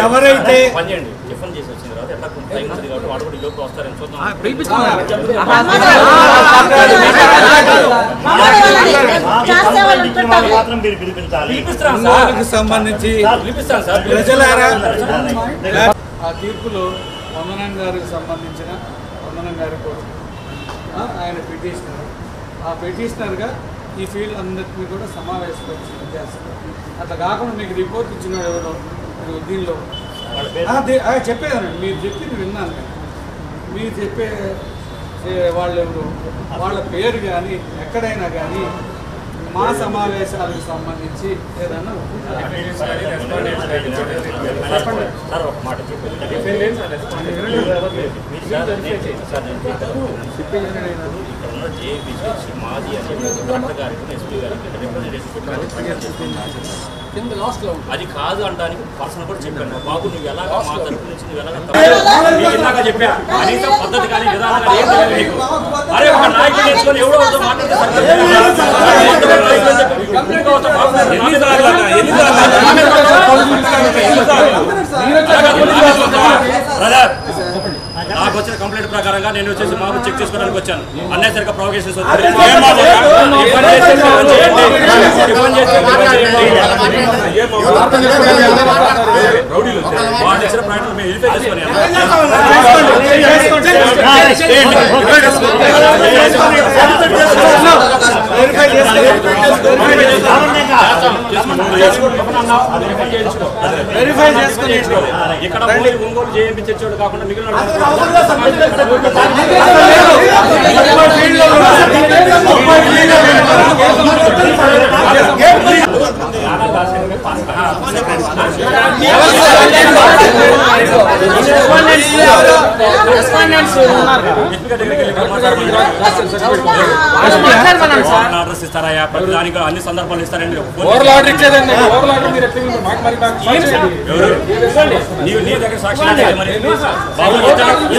ఎవరైతే సంబంధించి ప్రజలారా ఆ తీర్పులో వందనం గారికి సంబంధించిన వందనం గారి కోసం ఆయన పిటిషనర్ ఆ పిటిషనర్గా ఈ ఫీల్డ్ అందరినీ కూడా సమావేశపరిచి చేస్తారు. అట్లా కాకుండా మీకు రిపోర్ట్ ఇచ్చిన ఎవరో మీరు దీనిలో చెప్పేదానండి, మీరు చెప్పింది విన్నాను. మీరు చెప్పే వాళ్ళు ఎవరు, వాళ్ళ పేరు కానీ ఎక్కడైనా కానీ మా సమావేశాలకు సంబంధించి ఏదైనా అది కాదు అంటానికి పర్సనల్ కూడా చెప్పాను. బాబు నువ్వు ఎలాగా మా తరపు నుంచి నువ్వు ఎలాగా చెప్పా కనీసం పద్ధతి కానీ విధానం కానీ ఏం తెలియదు నీకు. అరే ఒక నాయకుడు నేర్చుకొని ఎవడో మాట్లాడితే నాకు వచ్చిన కంప్లైంట్ ప్రకారంగా నేను వచ్చేసి మాకు చెక్ చేసుకోవడానికి వచ్చాను. అన్నెసరిగా ప్రొవకేషన్స్ ఇక్కడ ఒంగోలు జేఎంపీ చర్చోడు కాకుండా మిగిలిన ఆర్డర్స్ ఇస్తారా? ప్రతిదానికి అన్ని సందర్భాలు ఇస్తారండి. నీ దగ్గర సాక్షి మరి బాబు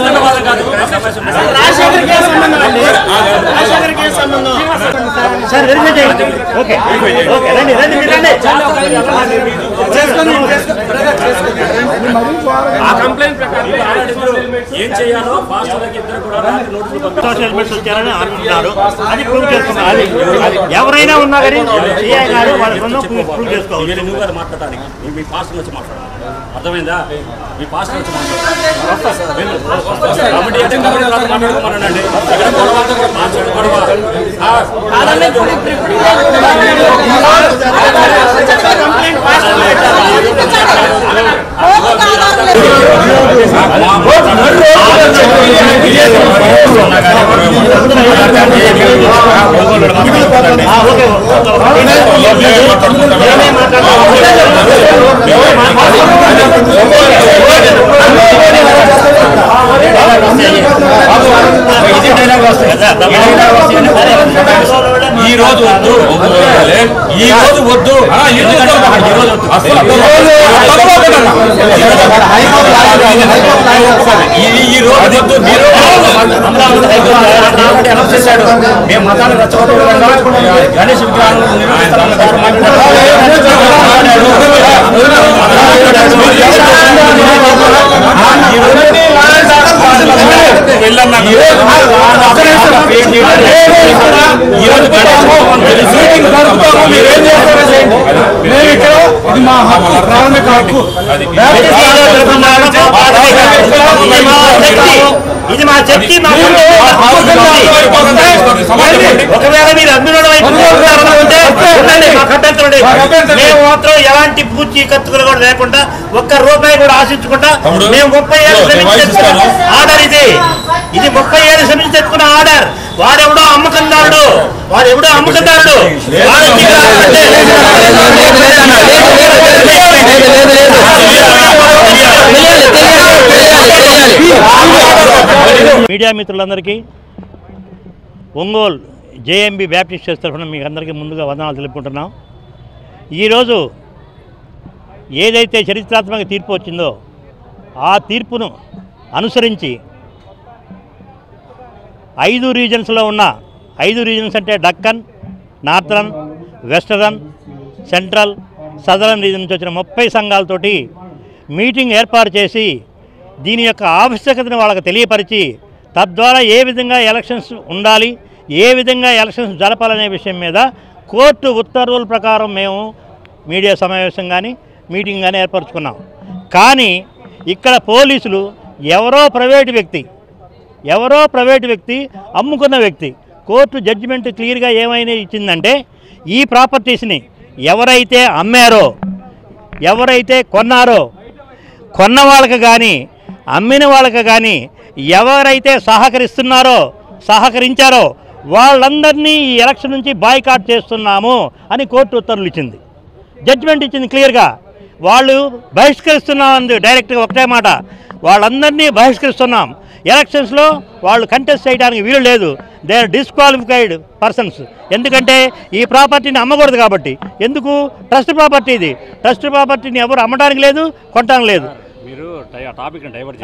కాదు ఆ కంప్లైంట్ ప్రకారం ఏం చేయాలో ఫాస్టర్లకి ఇద్దరు కూడా వచ్చారని అనుకుంటున్నారు. అది ప్రూవ్ చేస్తున్నారు. ఎవరైనా ఉన్నా కానీ ప్రూవ్ చేసుకోవాలి. నువ్వు గారు మాట్లాడటానికి మీ పాస్టర్ వచ్చి మాట్లాడాలి. అర్థమైందా? మీ పాస్టర్ వచ్చి మాట్లాడుకోమనండి. ఈ రోజు వద్దు, ఈ రోజు వద్దు, ఈ రోజు వద్దు. మీరు అనౌన్స్ చేశాడు మేము మతాన్ని రచ్చగొట్టే విధంగా గణేష్ విగ్రహాలను ప్రాథమిక హక్కు. ఇది మా శక్తి. ఒకవేళ మీరు అభివృద్ధి వైపు ఉంటే మా కట్టంతో చేసుకోండి. మేము మాత్రం ఎలాంటి పూచి ఖర్చులు కూడా లేకుండా ఒక్క రూపాయి కూడా ఆశించకుండా మేము 30 ఏళ్ళు శ్రమించి తెచ్చుకున్న ఆర్డర్ ఇది 30 ఏళ్ళు శ్రమించి తెచ్చుకున్న ఆర్డర్. వాడెవడో అమ్మకందారుడు మీడియా మిత్రులందరికీ ఒంగోలు జేఎంబీ బ్యాప్టిస్ట్ చర్చ్ తరఫున మీకు అందరికీ ముందుగా వందనాలు తెలుపుకుంటున్నాం. ఈరోజు ఏదైతే చరిత్రాత్మక తీర్పు వచ్చిందో ఆ తీర్పును అనుసరించి 5 రీజన్స్లో ఉన్న 5 రీజన్స్ అంటే Deccan, northern, western, central, southern reason నుంచి వచ్చిన 30 సంఘాలతోటి మీటింగ్ ఏర్పాటు చేసి దీని యొక్క ఆవశ్యకతను వాళ్ళకి తెలియపరిచి తద్వారా ఏ విధంగా ఎలక్షన్స్ ఉండాలి, ఏ విధంగా ఎలక్షన్స్ జరపాలనే విషయం మీద కోర్టు ఉత్తర్వుల ప్రకారం మేము మీడియా సమావేశం కానీ మీటింగ్ కానీ ఏర్పరచుకున్నాం. కానీ ఇక్కడ పోలీసులు ఎవరో ప్రైవేటు వ్యక్తి అమ్ముకున్న వ్యక్తి కోర్టు జడ్జిమెంట్ క్లియర్గా ఏమైనా ఇచ్చిందంటే ఈ ప్రాపర్టీస్ని ఎవరైతే అమ్మారో, ఎవరైతే కొన్నారో, కొన్న వాళ్ళకి కానీ అమ్మిన వాళ్ళకి కానీ ఎవరైతే సహకరించారో వాళ్ళందరినీ ఈ ఎలక్షన్ నుంచి బాయ్కాట్ చేస్తున్నాము అని కోర్టు ఉత్తర్వులు ఇచ్చింది, జడ్జిమెంట్ ఇచ్చింది క్లియర్గా. వాళ్ళు బహిష్కరిస్తున్నామంది డైరెక్ట్గా ఒకటే మాట, వాళ్ళందరినీ బహిష్కరిస్తున్నాం. ఎలక్షన్స్లో వాళ్ళు కంటెస్ట్ చేయడానికి వీలు లేదు. They are disqualified persons. ఎందుకంటే ఈ ప్రాపర్టీని అమ్మకూడదు కాబట్టి. ఎందుకు? ట్రస్ట్ ప్రాపర్టీ ఇది. ట్రస్ట్ ప్రాపర్టీని ఎవరు అమ్మడానికి లేదు, కొనడానికి లేదు. మీరు టాపిక్ డైవర్ట్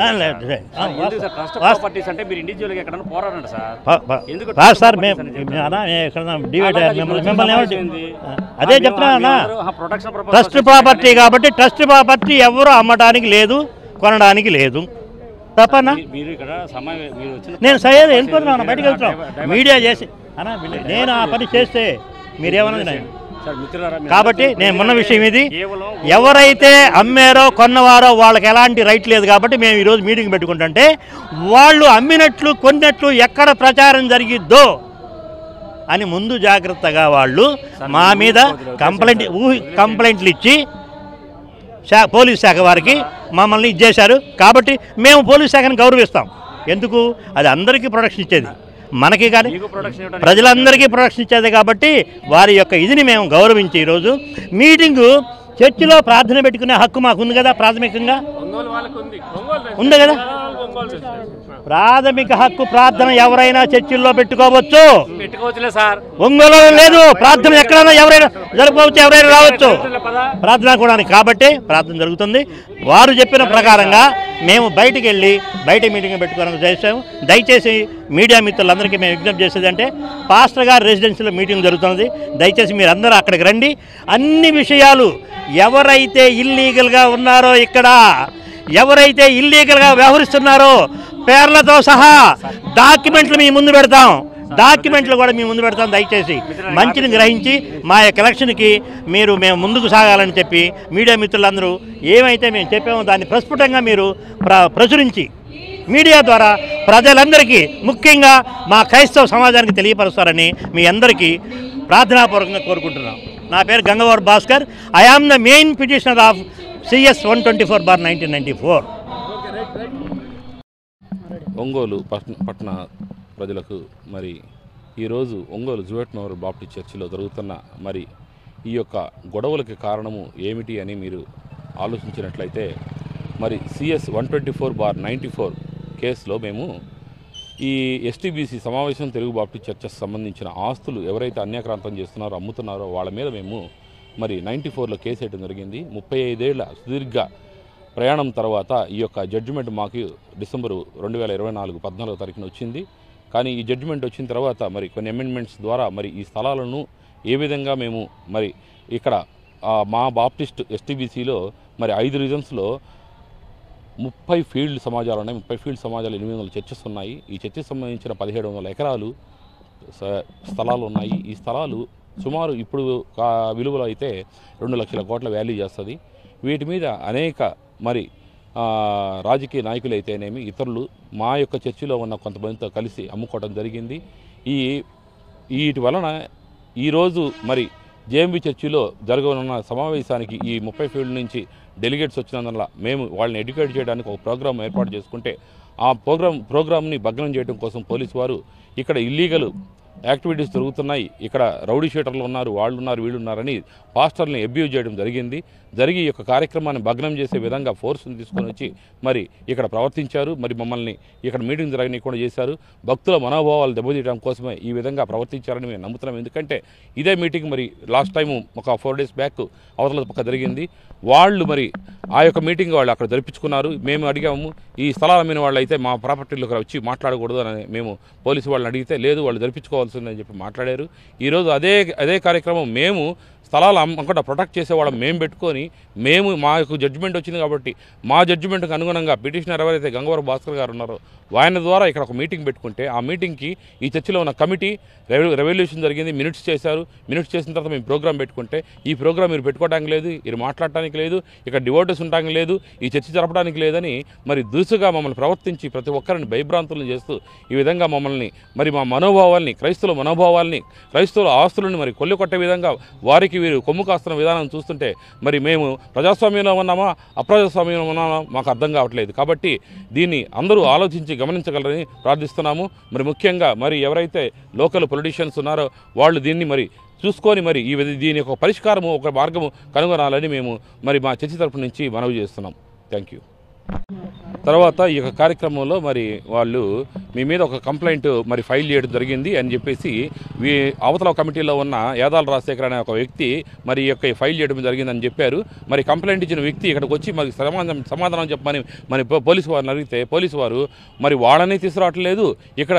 సార్ అదే చెప్తున్నా, ట్రస్ట్ ప్రాపర్టీ కాబట్టి ట్రస్ట్ ప్రాపర్టీ ఎవరు అమ్మడానికి లేదు, కొనడానికి లేదు. తప్పనా? నేను సయ్యదు వెళ్ళిపోతున్నాను, బయటకు వెళ్తున్నాను. మీడియా చేసి నేను ఆ పని చేస్తే మీరేమన్నది. కాబట్టి నేను మొన్న విషయం ఇది, ఎవరైతే అమ్మారో కొన్నవారో వాళ్ళకి ఎలాంటి రైట్ లేదు. కాబట్టి మేము ఈరోజు మీటింగ్ పెట్టుకుంటుంటే వాళ్ళు అమ్మినట్లు కొన్నట్లు ఎక్కడ ప్రచారం జరిగిద్దో అని ముందు జాగ్రత్తగా వాళ్ళు మా మీద కంప్లైంట్లు ఇచ్చి పోలీస్ శాఖ వారికి మమ్మల్ని ఇచ్చేశారు. కాబట్టి మేము పోలీస్ శాఖను గౌరవిస్తాం. ఎందుకు? అది అందరికీ ప్రొటెక్షన్ ఇచ్చేది, మనకి కానీ ప్రజలందరికీ ప్రొటెక్షన్ ఇచ్చేది. కాబట్టి వారి యొక్క ఇదిని మేము గౌరవించి ఈరోజు మీటింగు చర్చిలో ప్రార్థన పెట్టుకునే హక్కు మాకు ఉంది కదా, ప్రాథమికంగా ఉంది కదా. ప్రాథమిక హక్కు ప్రార్థన ఎవరైనా చర్చిల్లో పెట్టుకోవచ్చు. ఒంగోలు లేదు, ప్రార్థన ఎక్కడైనా ఎవరైనా జరపవచ్చు, ఎవరైనా రావచ్చు ప్రార్థన కూడా. కాబట్టి ప్రార్థన జరుగుతుంది. వారు చెప్పిన ప్రకారంగా మేము బయటికి వెళ్ళి బయట మీటింగ్ పెట్టుకోవడానికి చేసాము. దయచేసి మీడియా మిత్రులందరికీ మేము విజ్ఞప్తి చేసేది అంటే, పాస్టర్ గారి రెసిడెన్సీలో మీటింగ్ జరుగుతున్నది. దయచేసి మీరు అందరూ అక్కడికి రండి. అన్ని విషయాలు ఎవరైతే ఇల్లీగల్గా ఉన్నారో, ఇక్కడ ఎవరైతే ఇల్లీగల్గా వ్యవహరిస్తున్నారో పేర్లతో సహా డాక్యుమెంట్లు మీ ముందు పెడతాం, డాక్యుమెంట్లు కూడా మీ ముందు పెడతాం. దయచేసి మంచిని గ్రహించి మా యొక్క ఎలక్షన్కి మేము ముందుకు సాగాలని చెప్పి మీడియా మిత్రులందరూ ఏమైతే మేము చెప్పామో దాన్ని ప్రస్ఫుటంగా మీరు ప్రచురించి మీడియా ద్వారా ప్రజలందరికీ, ముఖ్యంగా మా క్రైస్తవ సమాజానికి తెలియపరుస్తారని మీ అందరికీ ప్రార్థనాపూర్వకంగా కోరుకుంటున్నాం. నా పేరు Gangavar Bhaskar. I am the main petitioner of CS 124/1994. Ongole పట్టణ ప్రజలకు మరి ఈరోజు ఒంగోలు జువెట్నవర్ బాప్టిస్ట్ చర్చిలో జరుగుతున్న మరి ఈ యొక్క గొడవలకి కారణము ఏమిటి అని మీరు ఆలోచించినట్లయితే, మరి CS 124/94 కేసులో మేము ఈ STBC సమావేశం తెలుగు బాప్టిస్ట్ చర్చకు సంబంధించిన ఆస్తులు ఎవరైతే అన్యాక్రాంతం చేస్తున్నారో, అమ్ముతున్నారో వాళ్ళ మీద మేము మరి 94లో కేసు వేయడం జరిగింది. 35 ఏళ్ల సుదీర్ఘ ప్రయాణం తర్వాత ఈ యొక్క జడ్జిమెంట్ మాకు డిసెంబరు 2024 14వ తారీఖున వచ్చింది. కానీ ఈ జడ్జిమెంట్ వచ్చిన తర్వాత మరి కొన్ని అమెండ్మెంట్స్ ద్వారా మరి ఈ స్థలాలను ఏ విధంగా మేము మరి ఇక్కడ మా బాప్టిస్ట్ STBCలో మరి 5 రీజన్స్లో 30 ఫీల్డ్ సమాజాలు ఉన్నాయి. 30 ఫీల్డ్ సమాజాలు 800 చర్చెస్ ఉన్నాయి. ఈ చర్చెస్ సంబంధించిన 1700 ఎకరాలు స్థలాలు ఉన్నాయి. ఈ స్థలాలు సుమారు ఇప్పుడు విలువలో అయితే 2 లక్షల కోట్ల వాల్యూ చేస్తుంది. వీటి మీద అనేక మరి రాజకీయ నాయకులు అయితేనేమి ఇతరులు మా యొక్క చర్చిలో ఉన్న కొంతమందితో కలిసి అమ్ముకోవడం జరిగింది. వీటి వలన ఈరోజు మరి జేఎంబీ చర్చిలో జరగనున్న సమావేశానికి ఈ 30 ఫీల్డ్ నుంచి డెలిగేట్స్ వచ్చినందువల్ల మేము వాళ్ళని ఎడ్యుకేట్ చేయడానికి ఒక ప్రోగ్రాం ఏర్పాటు చేసుకుంటే ఆ ప్రోగ్రామ్ని భగ్నం చేయడం కోసం పోలీసు వారు ఇక్కడ ఇల్లీగల్ యాక్టివిటీస్ జరుగుతున్నాయి, ఇక్కడ రౌడీ షీటర్లు ఉన్నారు, వాళ్ళు ఉన్నారు, వీళ్ళు ఉన్నారని పాస్టర్ని అబ్యూజ్ చేయడం జరిగి ఈ యొక్క కార్యక్రమాన్ని భగ్నం చేసే విధంగా ఫోర్స్ని తీసుకొని వచ్చి మరి ఇక్కడ ప్రవర్తించారు. మరి మమ్మల్ని ఇక్కడ మీటింగ్ జరగనీయకుండా చేశారు. భక్తుల మనోభావాలు దెబ్బతీయడం కోసమే ఈ విధంగా ప్రవర్తించారని మేము నమ్ముతున్నాం. ఎందుకంటే ఇదే మీటింగ్ మరి లాస్ట్ టైము ఒక 4 days బ్యాక్ అవతల పక్క జరిగింది. వాళ్ళు మరి ఆ యొక్క మీటింగ్ వాళ్ళు అక్కడ జరిపించుకున్నారు. మేము అడిగాము, ఈ స్థలాల మీద వాళ్ళు అయితే మా ప్రాపర్టీలోకి వచ్చి మాట్లాడకూడదు అని మేము పోలీసు వాళ్ళని అడిగితే లేదు వాళ్ళు జరిపించుకోవాల్సిందని చెప్పి మాట్లాడారు. ఈరోజు అదే కార్యక్రమం మేము స్థలాలు అమ్మకుండా ప్రొటెక్ట్ చేసేవాళ్ళం మేము పెట్టుకొని మాకు జడ్జిమెంట్ వచ్చింది కాబట్టి మా జడ్జిమెంట్కి అనుగుణంగా పిటిషనర్ ఎవరైతే గంగవరం భాస్కర్ గారు ఉన్నారో ఆయన ద్వారా ఇక్కడ ఒక మీటింగ్ పెట్టుకుంటే ఆ మీటింగ్కి ఈ చర్చిలో ఉన్న కమిటీ రెవల్యూషన్ జరిగింది, మినిట్స్ చేశారు. మినిట్స్ చేసిన తర్వాత మేము ప్రోగ్రాం పెట్టుకుంటే ఈ ప్రోగ్రాం మీరు పెట్టుకోవడానికి లేదు, మీరు మాట్లాడటానికి లేదు, ఇక్కడ డివోటర్స్ ఉండడానికి లేదు, ఈ చర్చ జరపడానికి లేదని మరి దురుసుగా మమ్మల్ని ప్రవర్తించి ప్రతి ఒక్కరిని భయభ్రాంతులను చేస్తూ ఈ విధంగా మమ్మల్ని మరి మా మనోభావాల్ని క్రైస్తవుల ఆస్తులను మరి కొల్లగొట్టే విధంగా వారికి వీరు కొమ్ము కాస్తున్న విధానం చూస్తుంటే మరి మేము ప్రజాస్వామ్యంలో ఉన్నామా అప్రజాస్వామ్యంలో ఉన్నామా మాకు అర్థం కావట్లేదు. కాబట్టి దీన్ని అందరూ ఆలోచించి గమనించగలరని ప్రార్థిస్తున్నాము. మరి ముఖ్యంగా మరి ఎవరైతే లోకల్ పొలిటీషియన్స్ ఉన్నారో వాళ్ళు దీన్ని మరి చూసుకొని మరి దీని యొక్క పరిష్కారము ఒక మార్గము కనుగొనాలని మేము మరి మా చర్చి తరపు నుంచి మనవి చేస్తున్నాం. Thank you. తర్వాత ఈ యొక్క కార్యక్రమంలో మరి వాళ్ళు మీ మీద ఒక కంప్లైంట్ మరి ఫైల్ చేయడం జరిగింది అని చెప్పేసి అవతల కమిటీలో ఉన్న యాదాల రాజశేఖర్ అనే ఒక వ్యక్తి మరి ఈ యొక్క ఫైల్ చేయడం జరిగిందని చెప్పారు. మరి కంప్లైంట్ ఇచ్చిన వ్యక్తి ఇక్కడికి వచ్చి మరి సమాధానం చెప్పమని మరి పోలీసు వారిని అడిగితే పోలీసు వారు మరి వాళ్ళని తీసుకురావట్లేదు, ఇక్కడ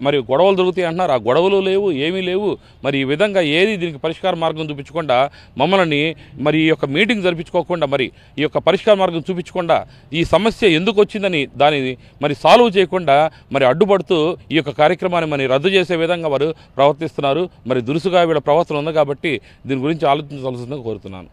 మరి గొడవలు జరుగుతాయి అంటున్నారు. ఆ గొడవలు లేవు, ఏమీ లేవు. మరి ఈ విధంగా ఏది దీనికి పరిష్కార మార్గం చూపించకుండా మమ్మల్ని మరి ఈ యొక్క మీటింగ్ జరిపించుకోకుండా మరి ఈ యొక్క పరిష్కార మార్గం చూపించకుండా ఈ సమస్య ఎందుకు వచ్చిందని దానిని మరి సాల్వ్ చేయకుండా మరి అడ్డుపడుతూ ఈ యొక్క కార్యక్రమాన్ని మరి రద్దు చేసే విధంగా వారు ప్రవర్తిస్తున్నారు. మరి దురుసుగా వీళ్ళ ప్రవర్తన ఉంది కాబట్టి దీని గురించి ఆలోచించాల్సిందిగా కోరుతున్నాను.